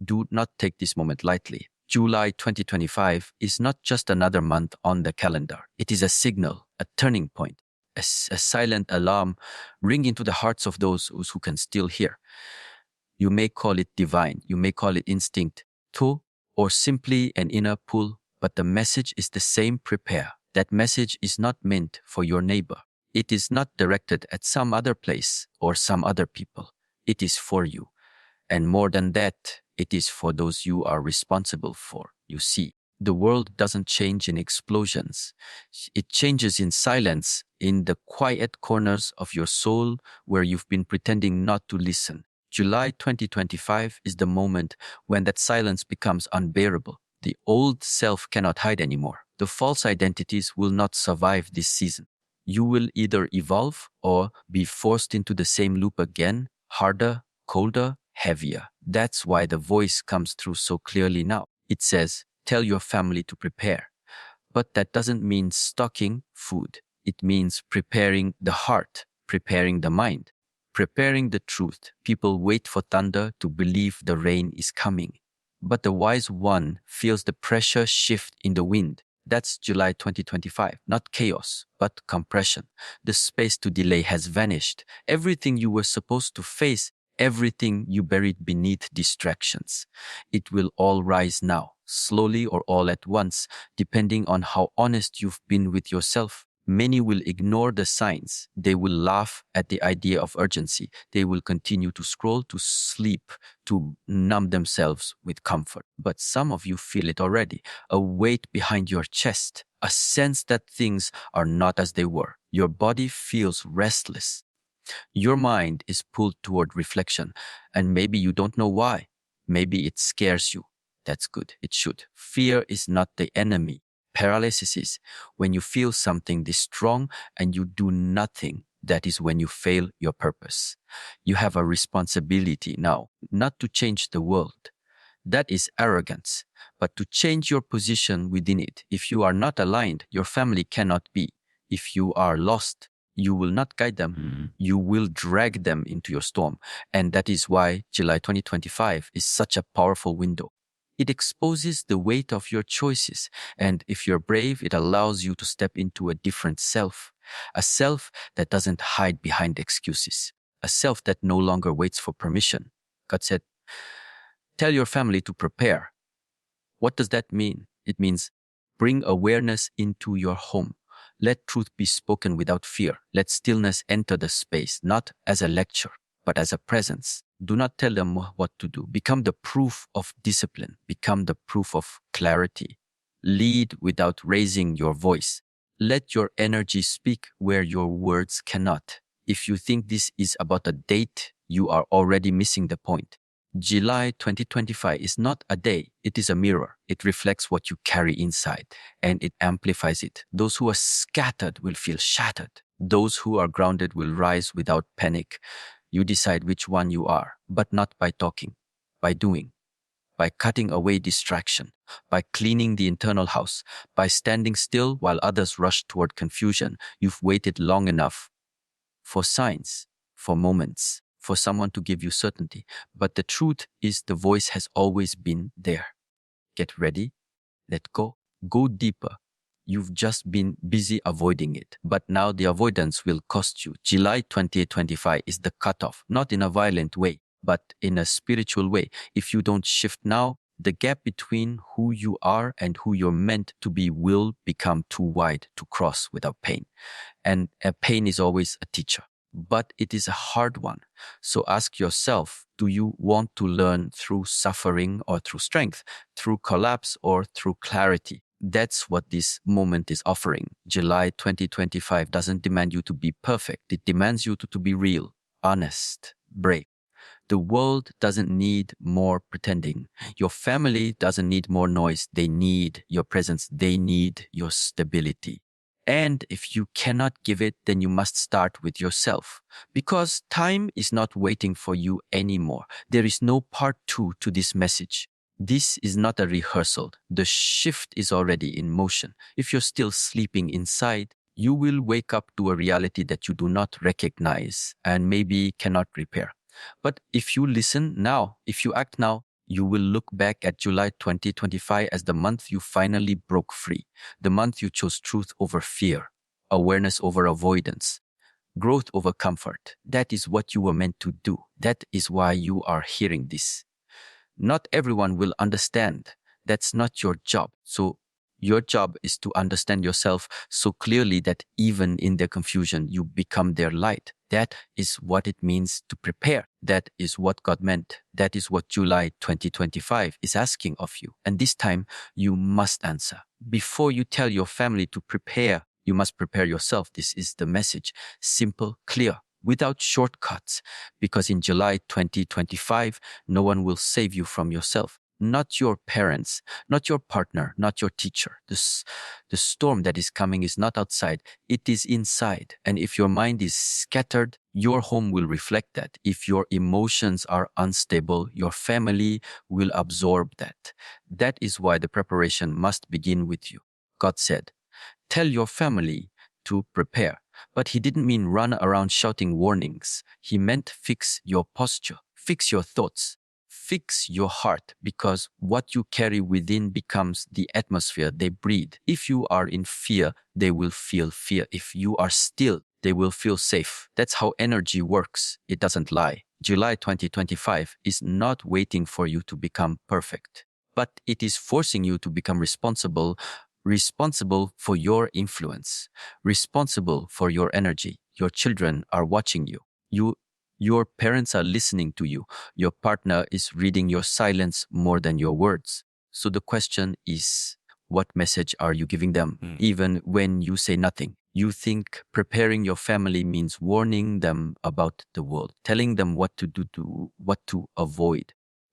Do not take this moment lightly. July 2025 is not just another month on the calendar. It is a signal, a turning point, a silent alarm ringing to the hearts of those who can still hear. You may call it divine, you may call it instinct, to, or simply an inner pull, but the message is the same. Prepare. That message is not meant for your neighbor. It is not directed at some other place or some other people. It is for you. And more than that, it is for those you are responsible for. You see, the world doesn't change in explosions. It changes in silence, in the quiet corners of your soul where you've been pretending not to listen. July 2025 is the moment when that silence becomes unbearable. The old self cannot hide anymore. The false identities will not survive this season. You will either evolve or be forced into the same loop again, harder, colder, heavier. That's why the voice comes through so clearly now. It says, tell your family to prepare. But that doesn't mean stocking food. It means preparing the heart, preparing the mind, preparing the truth. People wait for thunder to believe the rain is coming. But the wise one feels the pressure shift in the wind. That's July 2025, not chaos, but compression. The space to delay has vanished. Everything you were supposed to face, everything you buried beneath distractions. It will all rise now, slowly or all at once, depending on how honest you've been with yourself. Many will ignore the signs. They will laugh at the idea of urgency. They will continue to scroll, to sleep, to numb themselves with comfort. But some of you feel it already, a weight behind your chest, a sense that things are not as they were. Your body feels restless. Your mind is pulled toward reflection, and maybe you don't know why. Maybe it scares you. That's good. It should. Fear is not the enemy. Paralysis is when you feel something this strong and you do nothing. That is when you fail your purpose. You have a responsibility now, not to change the world. That is arrogance, but to change your position within it. If you are not aligned, your family cannot be. If you are lost, you will not guide them. You will drag them into your storm. And that is why July 2025 is such a powerful window. It exposes the weight of your choices. And if you're brave, it allows you to step into a different self. A self that doesn't hide behind excuses. A self that no longer waits for permission. God said, tell your family to prepare. What does that mean? It means bring awareness into your home. Let truth be spoken without fear. Let stillness enter the space, not as a lecture, but as a presence. Do not tell them what to do. Become the proof of discipline. Become the proof of clarity. Lead without raising your voice. Let your energy speak where your words cannot. If you think this is about a date, you are already missing the point. July 2025 is not a day, it is a mirror. It reflects what you carry inside and it amplifies it. Those who are scattered will feel shattered. Those who are grounded will rise without panic. You decide which one you are, but not by talking, by doing, by cutting away distraction, by cleaning the internal house, by standing still while others rush toward confusion. You've waited long enough for signs, for moments, for someone to give you certainty. But the truth is the voice has always been there. Get ready, let go, go deeper. You've just been busy avoiding it. But now the avoidance will cost you. July 2025 is the cutoff, not in a violent way, but in a spiritual way. If you don't shift now, the gap between who you are and who you're meant to be will become too wide to cross without pain. And a pain is always a teacher. But it is a hard one. So ask yourself, do you want to learn through suffering or through strength, through collapse or through clarity? That's what this moment is offering. July 2025 doesn't demand you to be perfect. It demands you to be real, honest, brave. The world doesn't need more pretending. Your family doesn't need more noise. They need your presence. They need your stability. And if you cannot give it, then you must start with yourself. Because time is not waiting for you anymore. There is no part 2 to this message. This is not a rehearsal. The shift is already in motion. If you're still sleeping inside, you will wake up to a reality that you do not recognize and maybe cannot repair. But if you listen now, if you act now, You will look back at July 2025 as the month you finally broke free, the month you chose truth over fear, awareness over avoidance, growth over comfort. That is what you were meant to do. That is why you are hearing this. Not everyone will understand. That's not your job. So your job is to understand yourself so clearly that even in their confusion, you become their light. That is what it means to prepare. That is what God meant. That is what July 2025 is asking of you. And this time, you must answer. Before you tell your family to prepare, you must prepare yourself. This is the message. Simple, clear, without shortcuts. Because in July 2025, no one will save you from yourself. Not your parents, not your partner, not your teacher. The storm that is coming is not outside, it is inside. And if your mind is scattered, your home will reflect that. If your emotions are unstable, your family will absorb that. That is why the preparation must begin with you. God said, tell your family to prepare. But he didn't mean run around shouting warnings. He meant fix your posture, fix your thoughts, fix your heart, because what you carry within becomes the atmosphere they breathe. If you are in fear, they will feel fear. If you are still, they will feel safe. That's how energy works. It doesn't lie. July 2025 is not waiting for you to become perfect, but it is forcing you to become responsible for your influence, responsible for your energy. Your children are watching you. Your parents are listening to you. Your partner is reading your silence more than your words. So the question is, what message are you giving them, even when you say nothing? You think preparing your family means warning them about the world, telling them what to do, what to avoid.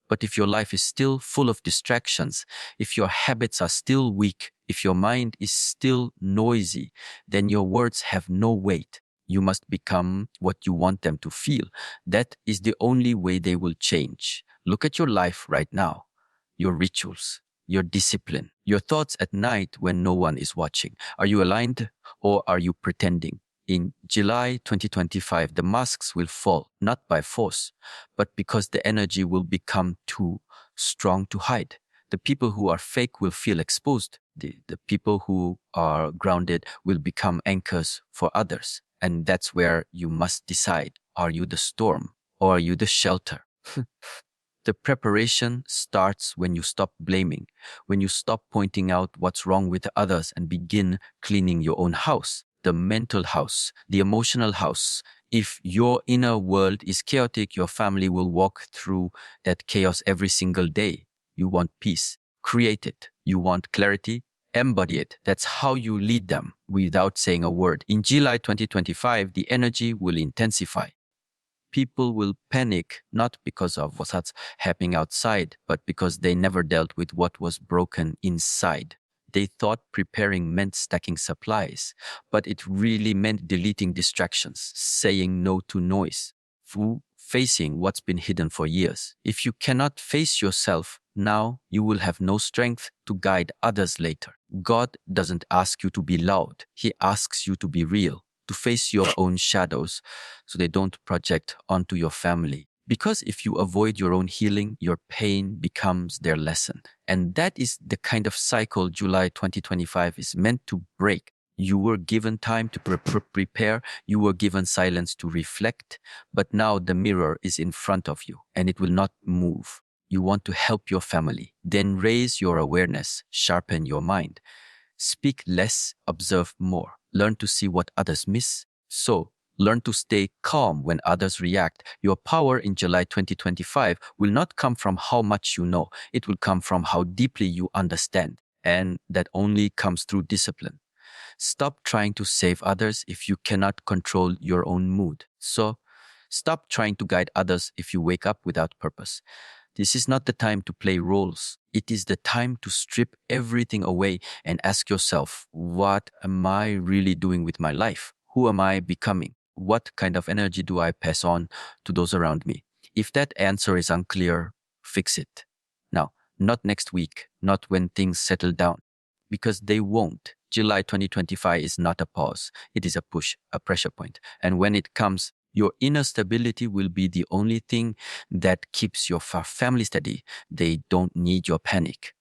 But if your life is still full of distractions, if your habits are still weak, if your mind is still noisy, then your words have no weight. You must become what you want them to feel. That is the only way they will change. Look at your life right now, your rituals, your discipline, your thoughts at night when no one is watching. Are you aligned or are you pretending? In July 2025, the masks will fall, not by force, but because the energy will become too strong to hide. The people who are fake will feel exposed. The people who are grounded will become anchors for others. And that's where you must decide. Are you the storm or are you the shelter? The preparation starts when you stop blaming, when you stop pointing out what's wrong with others and begin cleaning your own house, the mental house, the emotional house. If your inner world is chaotic, your family will walk through that chaos every single day. You want peace, create it. You want clarity, embody it. That's how you lead them without saying a word. In July 2025, the energy will intensify. People will panic not because of what's happening outside, but because they never dealt with what was broken inside. They thought preparing meant stacking supplies, but it really meant deleting distractions, saying no to noise, facing what's been hidden for years. If you cannot face yourself now, you will have no strength to guide others later. God doesn't ask you to be loud. He asks you to be real, to face your own shadows so they don't project onto your family. Because if you avoid your own healing, your pain becomes their lesson. And that is the kind of cycle July 2025 is meant to break. You were given time to prepare, you were given silence to reflect, but now the mirror is in front of you and it will not move. You want to help your family, then raise your awareness, sharpen your mind. Speak less, observe more. Learn to see what others miss. So, learn to stay calm when others react. Your power in July 2025 will not come from how much you know. It will come from how deeply you understand. And that only comes through discipline. Stop trying to save others if you cannot control your own mood. So, stop trying to guide others if you wake up without purpose. This is not the time to play roles. It is the time to strip everything away and ask yourself, what am I really doing with my life? Who am I becoming? What kind of energy do I pass on to those around me? If that answer is unclear, fix it. Now, not next week, not when things settle down, because they won't. July 2025 is not a pause. It is a push, a pressure point. And when it comes, Your inner stability will be the only thing that keeps your family steady. They don't need your panic.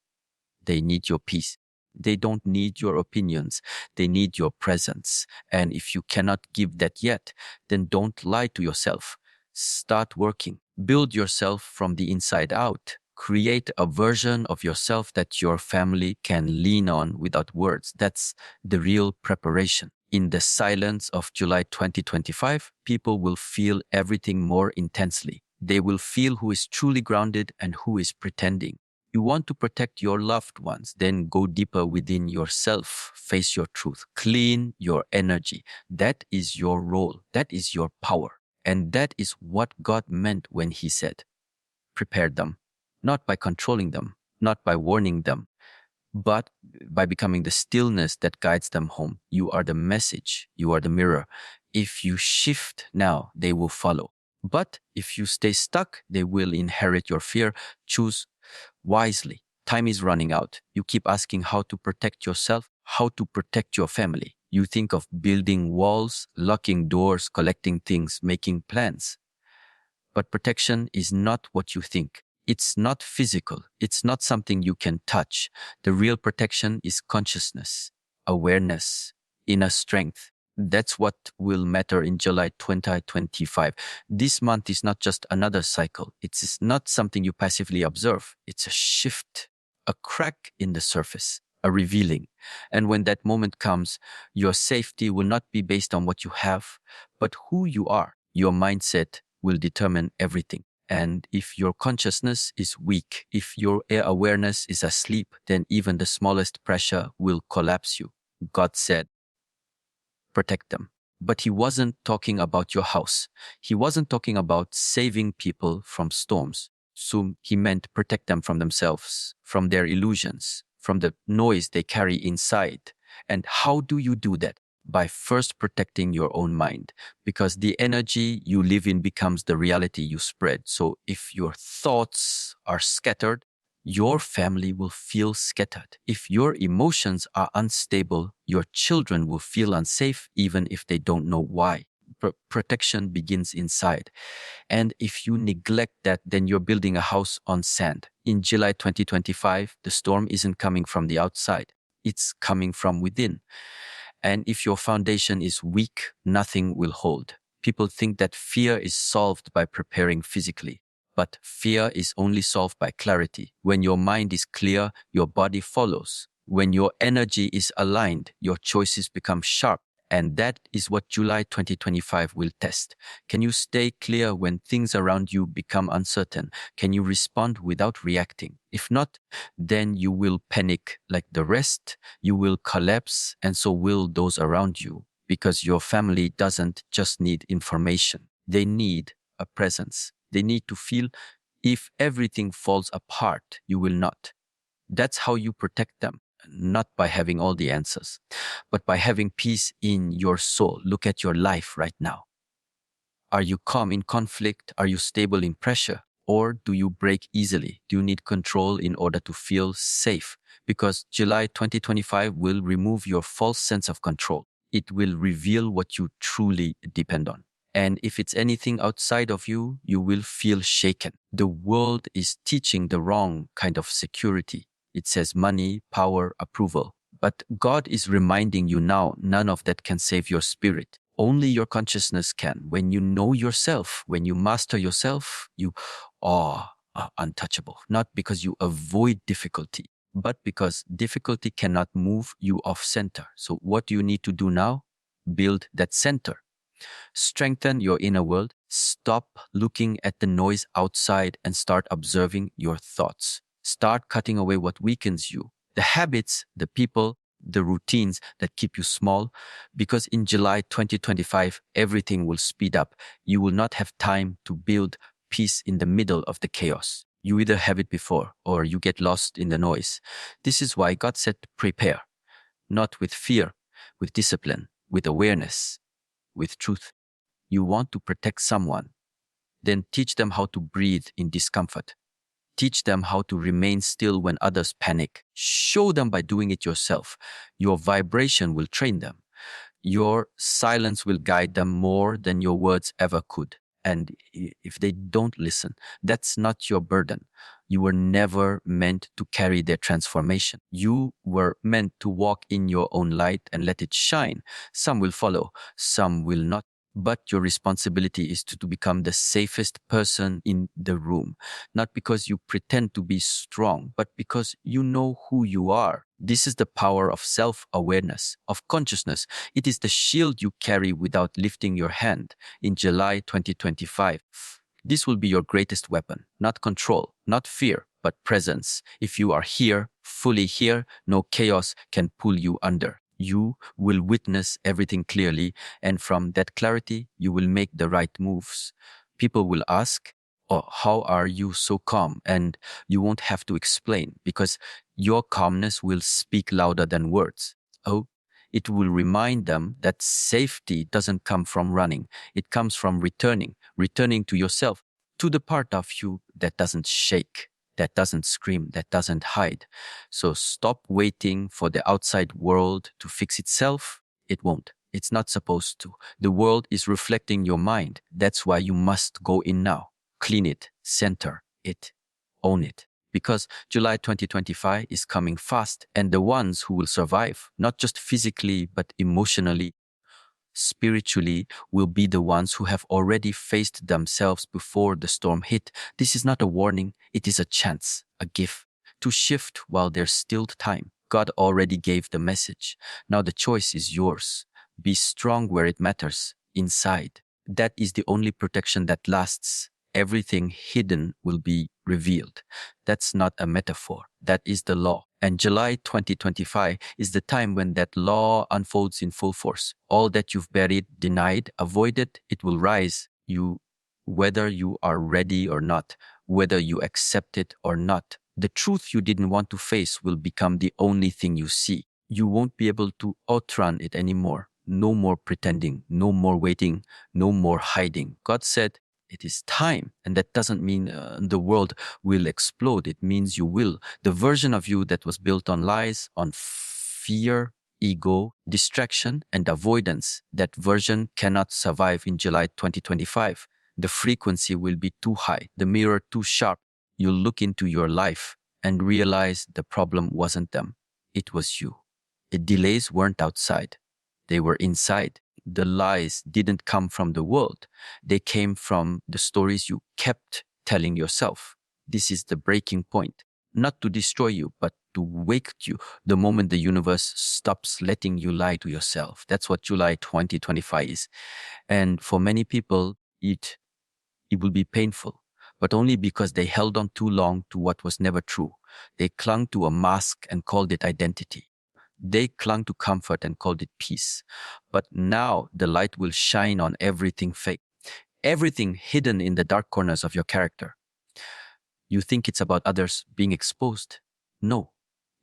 They need your peace. They don't need your opinions. They need your presence. And if you cannot give that yet, then don't lie to yourself. Start working. Build yourself from the inside out. Create a version of yourself that your family can lean on without words. That's the real preparation. In the silence of July 2025, people will feel everything more intensely. They will feel who is truly grounded and who is pretending. You want to protect your loved ones, then go deeper within yourself, face your truth, clean your energy. That is your role. That is your power. And that is what God meant when He said, prepare them, not by controlling them, not by warning them, but by becoming the stillness that guides them home. You are the message. You are the mirror. If you shift now, they will follow. But if you stay stuck, they will inherit your fear. Choose wisely. Time is running out. You keep asking how to protect yourself, how to protect your family. You think of building walls, locking doors, collecting things, making plans. But protection is not what you think. It's not physical. It's not something you can touch. The real protection is consciousness, awareness, inner strength. That's what will matter in July 2025. This month is not just another cycle. It's not something you passively observe. It's a shift, a crack in the surface, a revealing. And when that moment comes, your safety will not be based on what you have, but who you are. Your mindset will determine everything. And if your consciousness is weak, if your awareness is asleep, then even the smallest pressure will collapse you. God said, protect them. But He wasn't talking about your house. He wasn't talking about saving people from storms. So He meant protect them from themselves, from their illusions, from the noise they carry inside. And how do you do that? By first protecting your own mind, because the energy you live in becomes the reality you spread. So if your thoughts are scattered, your family will feel scattered. If your emotions are unstable, your children will feel unsafe even if they don't know why. Protection begins inside. And if you neglect that, then you're building a house on sand. In July 2025, the storm isn't coming from the outside. It's coming from within. And if your foundation is weak, nothing will hold. People think that fear is solved by preparing physically. But fear is only solved by clarity. When your mind is clear, your body follows. When your energy is aligned, your choices become sharp. And that is what July 2025 will test. Can you stay clear when things around you become uncertain? Can you respond without reacting? If not, then you will panic like the rest, you will collapse, and so will those around you. Because your family doesn't just need information. They need a presence. They need to feel if everything falls apart, you will not. That's how you protect them, not by having all the answers, but by having peace in your soul. Look at your life right now. Are you calm in conflict? Are you stable in pressure? Or do you break easily? Do you need control in order to feel safe? Because July 2025 will remove your false sense of control. It will reveal what you truly depend on. And if it's anything outside of you, you will feel shaken. The world is teaching the wrong kind of security. It says money, power, approval. But God is reminding you now, none of that can save your spirit. Only your consciousness can. When you know yourself, when you master yourself, you are untouchable. Not because you avoid difficulty, but because difficulty cannot move you off center. So what do you need to do now? Build that center. Strengthen your inner world. Stop looking at the noise outside and start observing your thoughts. Start cutting away what weakens you. The habits, the people, the routines that keep you small. Because in July 2025, everything will speed up. You will not have time to build peace in the middle of the chaos. You either have it before or you get lost in the noise. This is why God said prepare, not with fear, with discipline, with awareness, with truth. You want to protect someone, then teach them how to breathe in discomfort. Teach them how to remain still when others panic. Show them by doing it yourself. Your vibration will train them. Your silence will guide them more than your words ever could. And if they don't listen, that's not your burden. You were never meant to carry their transformation. You were meant to walk in your own light and let it shine. Some will follow, some will not. But your responsibility is to become the safest person in the room, not because you pretend to be strong, but because you know who you are. This is the power of self awareness, of consciousness. It is the shield you carry without lifting your hand. In July 2025, this will be your greatest weapon. Not control, not fear, but presence. If you are here, fully here, no chaos can pull you under. You will witness everything clearly, and from that clarity, you will make the right moves. People will ask, "Oh, how are you so calm?" And you won't have to explain because your calmness will speak louder than words. Oh, it will remind them that safety doesn't come from running. It comes from returning to yourself, to the part of you that doesn't shake, that doesn't scream, that doesn't hide. So stop waiting for the outside world to fix itself. It won't. It's not supposed to. The world is reflecting your mind. That's why you must go in now. Clean it, center it, own it. Because July 2025 is coming fast, and the ones who will survive, not just physically, but emotionally, spiritually, will be the ones who have already faced themselves before the storm hit. This is not a warning, it is a chance, a gift to shift while there's still time. God already gave the message. Now the choice is yours. Be strong where it matters, inside. That is the only protection that lasts. Everything hidden will be revealed. That's not a metaphor. That is the law. And July 2025 is the time when that law unfolds in full force. All that you've buried, denied, avoided, it will rise. Whether you are ready or not, whether you accept it or not, the truth you didn't want to face will become the only thing you see. You won't be able to outrun it anymore. No more pretending, no more waiting, no more hiding. God said, it is time. And that doesn't mean the world will explode. It means you will. The version of you that was built on lies, on fear, ego, distraction, and avoidance, that version cannot survive in July 2025. The frequency will be too high, the mirror too sharp. You'll look into your life and realize the problem wasn't them. It was you. The delays weren't outside. They were inside. The lies didn't come from the world. They came from the stories you kept telling yourself. This is the breaking point. Not to destroy you, but to wake you the moment the universe stops letting you lie to yourself. That's what July 2025 is. And for many people, it will be painful, but only because they held on too long to what was never true. They clung to a mask and called it identity. They clung to comfort and called it peace. But now the light will shine on everything fake, everything hidden in the dark corners of your character. You think it's about others being exposed? No,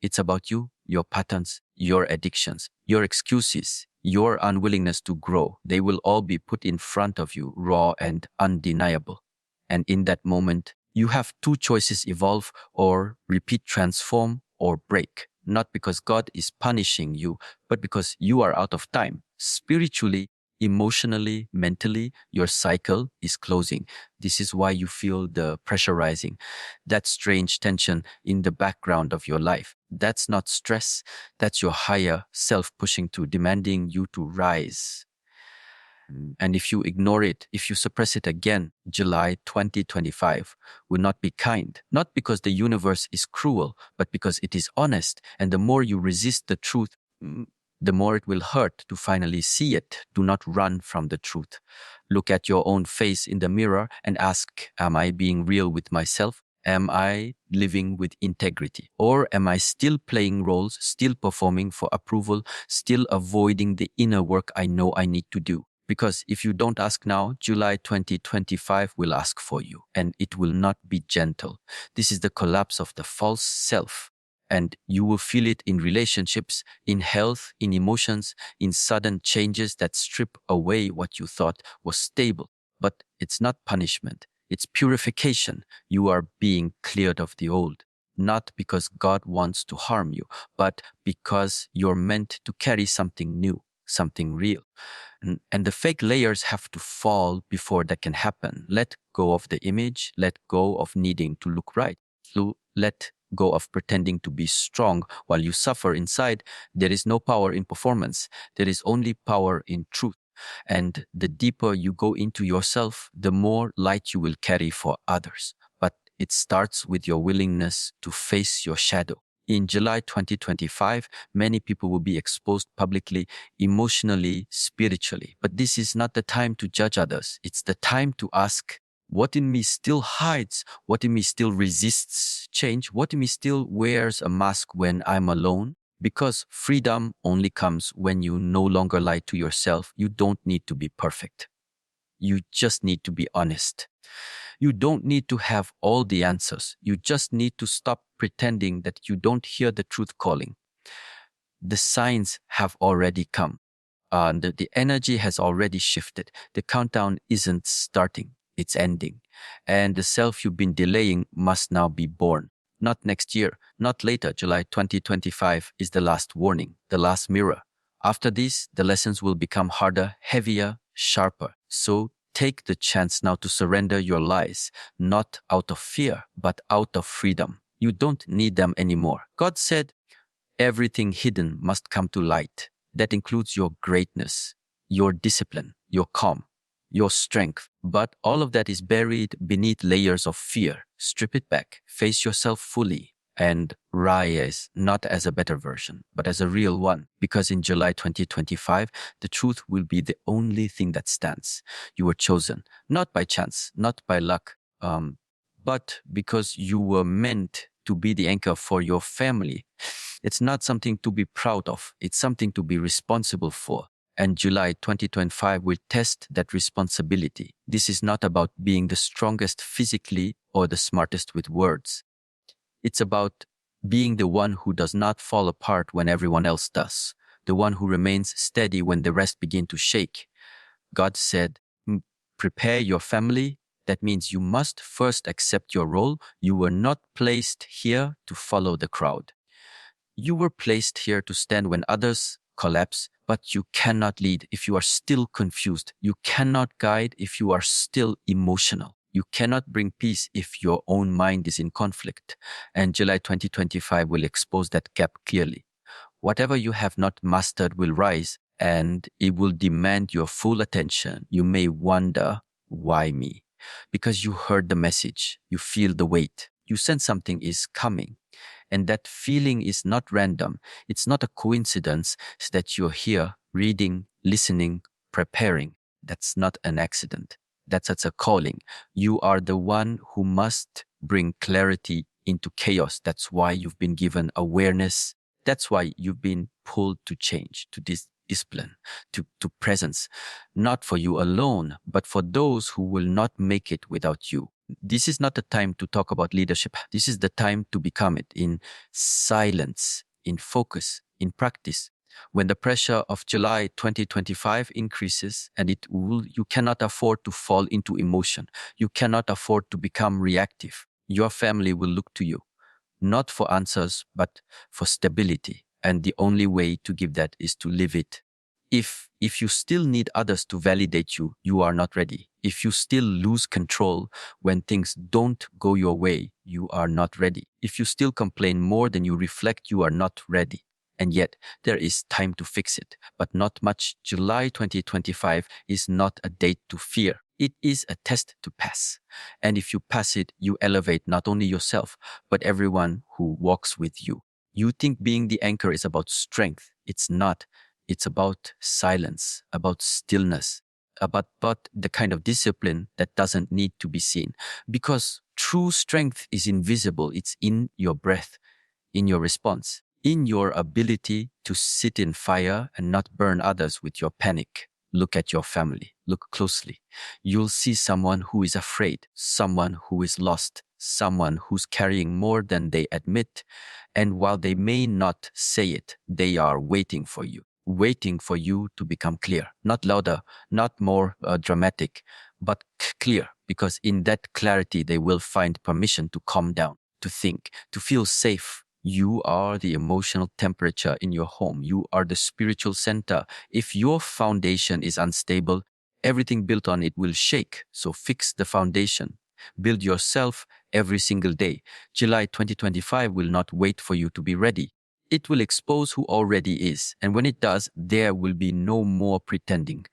it's about you, your patterns, your addictions, your excuses, your unwillingness to grow. They will all be put in front of you, raw and undeniable. And in that moment, you have two choices: evolve or repeat, transform or break. Not because God is punishing you, but because you are out of time. Spiritually, emotionally, mentally, your cycle is closing. This is why you feel the pressure rising, that strange tension in the background of your life. That's not stress. That's your higher self pushing to, demanding you to rise. And if you ignore it, if you suppress it again, July 2025 will not be kind. Not because the universe is cruel, but because it is honest. And the more you resist the truth, the more it will hurt to finally see it. Do not run from the truth. Look at your own face in the mirror and ask, am I being real with myself? Am I living with integrity? Or am I still playing roles, still performing for approval, still avoiding the inner work I know I need to do? Because if you don't ask now, July 2025 will ask for you, and it will not be gentle. This is the collapse of the false self. And you will feel it in relationships, in health, in emotions, in sudden changes that strip away what you thought was stable. But it's not punishment. It's purification. You are being cleared of the old. Not because God wants to harm you, but because you're meant to carry something new. something real. And the fake layers have to fall before that can happen. Let go of the image, let go of needing to look right. Let go of pretending to be strong while you suffer inside. There is no power in performance. There is only power in truth. And the deeper you go into yourself, the more light you will carry for others. But it starts with your willingness to face your shadow. In July 2025, many people will be exposed publicly, emotionally, spiritually. But this is not the time to judge others. It's the time to ask, what in me still hides? What in me still resists change? What in me still wears a mask when I'm alone? Because freedom only comes when you no longer lie to yourself. You don't need to be perfect. You just need to be honest. You don't need to have all the answers. You just need to stop pretending that you don't hear the truth calling. The signs have already come. The energy has already shifted. The countdown isn't starting, it's ending. And the self you've been delaying must now be born. Not next year, not later. July 2025 is the last warning, the last mirror. After this, the lessons will become harder, heavier, sharper. So take the chance now to surrender your lies, not out of fear, but out of freedom. You don't need them anymore. God said, everything hidden must come to light. That includes your greatness, your discipline, your calm, your strength. But all of that is buried beneath layers of fear. Strip it back, face yourself fully, and rise not as a better version, but as a real one. Because in July 2025, the truth will be the only thing that stands. You were chosen, not by chance, not by luck, but because you were meant to be the anchor for your family. It's not something to be proud of. It's something to be responsible for. And July 2025 will test that responsibility. This is not about being the strongest physically or the smartest with words. It's about being the one who does not fall apart when everyone else does, the one who remains steady when the rest begin to shake. God said, prepare your family. That means you must first accept your role. You were not placed here to follow the crowd. You were placed here to stand when others collapse, but you cannot lead if you are still confused. You cannot guide if you are still emotional. You cannot bring peace if your own mind is in conflict. And July 2025 will expose that gap clearly. Whatever you have not mastered will rise, and it will demand your full attention. You may wonder, why me? Because you heard the message, you feel the weight, you sense something is coming. And that feeling is not random. It's not a coincidence that you're here reading, listening, preparing. That's not an accident. That's a calling. You are the one who must bring clarity into chaos. That's why you've been given awareness. That's why you've been pulled to change, to this discipline, to presence, not for you alone, but for those who will not make it without you. This is not the time to talk about leadership. This is the time to become it in silence, in focus, in practice. When the pressure of July 2025 increases, and you cannot afford to fall into emotion. You cannot afford to become reactive. Your family will look to you, not for answers, but for stability. And the only way to give that is to live it. If you still need others to validate you, you are not ready. If you still lose control when things don't go your way, you are not ready. If you still complain more than you reflect, you are not ready. And yet, there is time to fix it, but not much. July 2025 is not a date to fear. It is a test to pass. And if you pass it, you elevate not only yourself, but everyone who walks with you. You think being the anchor is about strength. It's not. It's about silence, about stillness, about the kind of discipline that doesn't need to be seen. Because true strength is invisible. It's in your breath, in your response, in your ability to sit in fire and not burn others with your panic. Look at your family. Look closely. You'll see someone who is afraid, someone who is lost, someone who's carrying more than they admit. And while they may not say it, they are waiting for you to become clear, not louder, not more dramatic, but clear, because in that clarity, they will find permission to calm down, to think, to feel safe. You are the emotional temperature in your home. You are the spiritual center. If your foundation is unstable, everything built on it will shake. So fix the foundation. Build yourself every single day. July 2025 will not wait for you to be ready. It will expose who already is. And when it does, there will be no more pretending.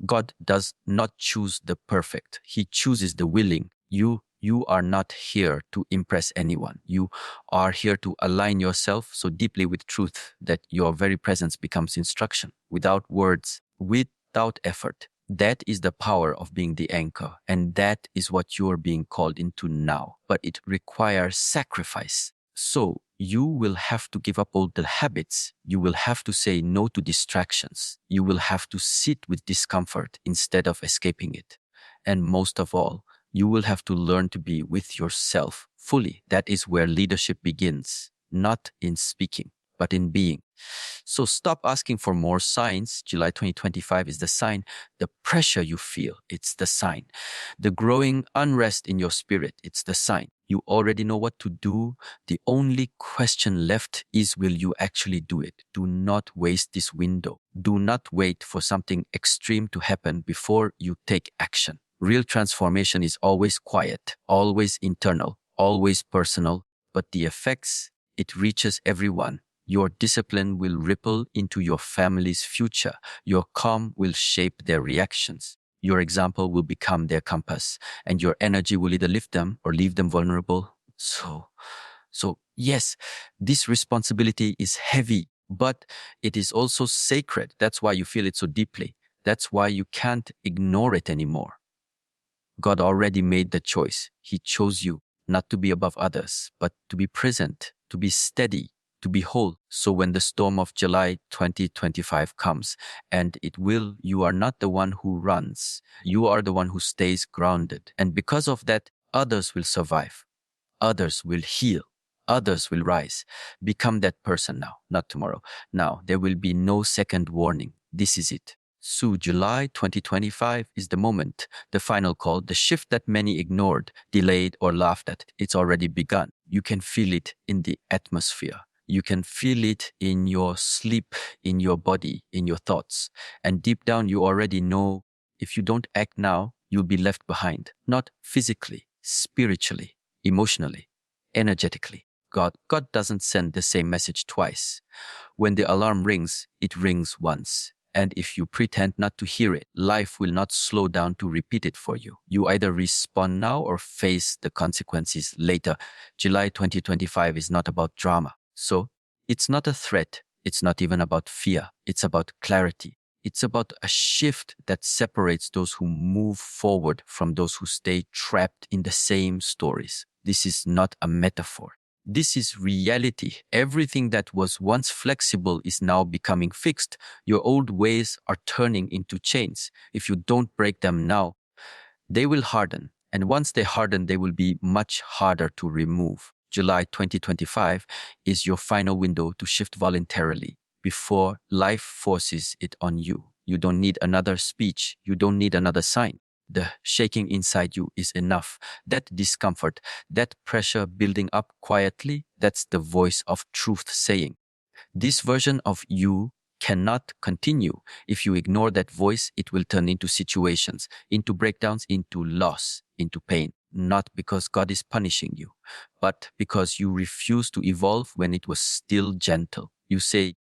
God does not choose the perfect. He chooses the willing. You are not here to impress anyone. You are here to align yourself so deeply with truth that your very presence becomes instruction without words, without effort. That is the power of being the anchor. And that is what you're being called into now. But it requires sacrifice. So you will have to give up all the habits. You will have to say no to distractions. You will have to sit with discomfort instead of escaping it. And most of all, you will have to learn to be with yourself fully. That is where leadership begins, not in speaking, but in being. So stop asking for more signs. July 2025 is the sign. The pressure you feel, it's the sign. The growing unrest in your spirit, it's the sign. You already know what to do. The only question left is, will you actually do it? Do not waste this window. Do not wait for something extreme to happen before you take action. Real transformation is always quiet, always internal, always personal, but the effects, it reaches everyone. Your discipline will ripple into your family's future. Your calm will shape their reactions. Your example will become their compass, and your energy will either lift them or leave them vulnerable. So yes, this responsibility is heavy, but it is also sacred. That's why you feel it so deeply. That's why you can't ignore it anymore. God already made the choice. He chose you not to be above others, but to be present, to be steady, to be whole. So when the storm of July 2025 comes, and it will, you are not the one who runs. You are the one who stays grounded. And because of that, others will survive. Others will heal. Others will rise. Become that person now, not tomorrow. Now, there will be no second warning. This is it. So July 2025 is the moment, the final call, the shift that many ignored, delayed, or laughed at. It's already begun. You can feel it in the atmosphere. You can feel it in your sleep, in your body, in your thoughts. And deep down, you already know if you don't act now, you'll be left behind. Not physically, spiritually, emotionally, energetically. God doesn't send the same message twice. When the alarm rings, it rings once. And if you pretend not to hear it, life will not slow down to repeat it for you. You either respond now or face the consequences later. July 2025 is not about drama. So it's not a threat. It's not even about fear. It's about clarity. It's about a shift that separates those who move forward from those who stay trapped in the same stories. This is not a metaphor. This is reality. Everything that was once flexible is now becoming fixed. Your old ways are turning into chains. If you don't break them now, they will harden. And once they harden, they will be much harder to remove. July 2025 is your final window to shift voluntarily before life forces it on you. You don't need another speech. You don't need another sign. The shaking inside you is enough. That discomfort, that pressure building up quietly, that's the voice of truth saying, this version of you cannot continue. If you ignore that voice, it will turn into situations, into breakdowns, into loss, into pain. Not because God is punishing you, but because you refuse to evolve when it was still gentle. You say,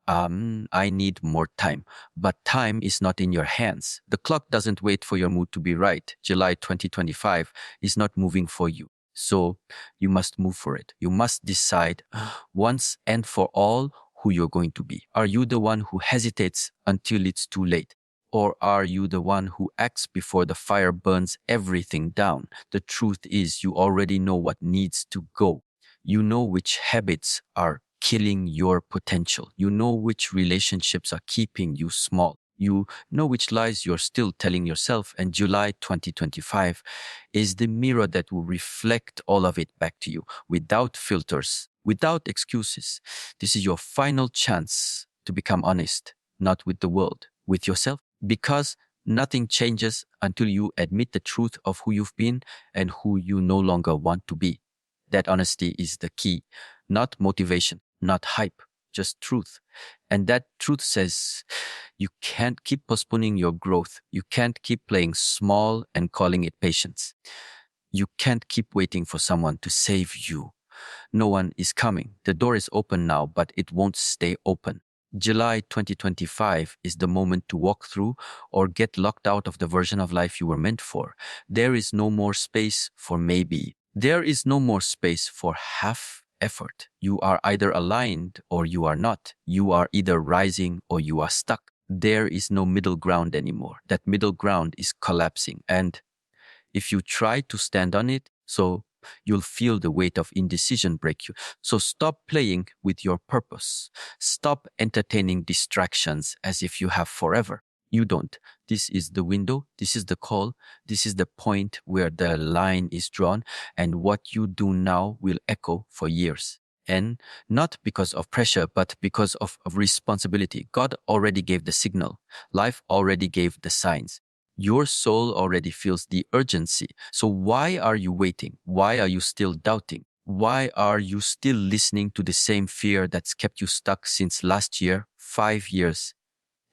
I need more time. But time is not in your hands. The clock doesn't wait for your mood to be right. July 2025 is not moving for you. So you must move for it. You must decide once and for all who you're going to be. Are you the one who hesitates until it's too late? Or are you the one who acts before the fire burns everything down? The truth is, you already know what needs to go. You know which habits are killing your potential. You know which relationships are keeping you small. You know which lies you're still telling yourself. And July 2025 is the mirror that will reflect all of it back to you without filters, without excuses. This is your final chance to become honest, not with the world, with yourself, because nothing changes until you admit the truth of who you've been and who you no longer want to be. That honesty is the key. not motivation, not hype, just truth. And that truth says you can't keep postponing your growth. You can't keep playing small and calling it patience. You can't keep waiting for someone to save you. No one is coming. The door is open now, but it won't stay open. July 2025 is the moment to walk through or get locked out of the version of life you were meant for. There is no more space for maybe. There is no more space for half effort. You are either aligned or you are not. You are either rising or you are stuck. There is no middle ground anymore. That middle ground is collapsing. And if you try to stand on it, so you'll feel the weight of indecision break you. So stop playing with your purpose. Stop entertaining distractions as if you have forever. You don't. This is the window. This is the call. This is the point where the line is drawn, and what you do now will echo for years. And not because of pressure, but because of responsibility. God already gave the signal. Life already gave the signs. Your soul already feels the urgency. So why are you waiting? Why are you still doubting? Why are you still listening to the same fear that's kept you stuck since last year, 5 years,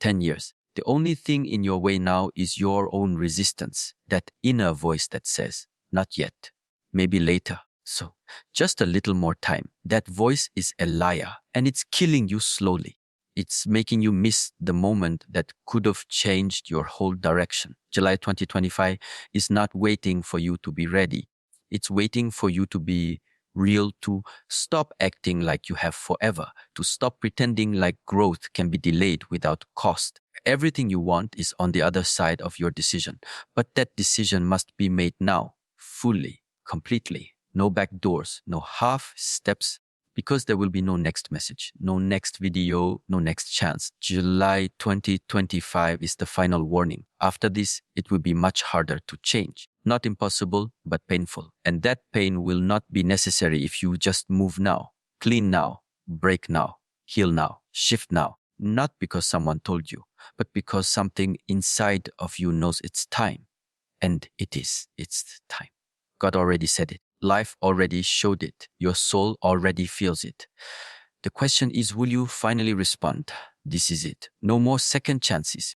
10 years? The only thing in your way now is your own resistance, that inner voice that says, not yet, maybe later. So just a little more time. That voice is a liar, and it's killing you slowly. It's making you miss the moment that could have changed your whole direction. July 2025 is not waiting for you to be ready. It's waiting for you to be real, to stop acting like you have forever, to stop pretending like growth can be delayed without cost. Everything you want is on the other side of your decision, but that decision must be made now, fully, completely. No back doors, no half steps, because there will be no next message, no next video, no next chance. July 2025 is the final warning. After this, it will be much harder to change. Not impossible, but painful. And that pain will not be necessary if you just move now, clean now, break now, heal now, shift now. Not because someone told you, but because something inside of you knows it's time. And it is. It's time. God already said it. Life already showed it. Your soul already feels it. The question is, will you finally respond? This is it. No more second chances.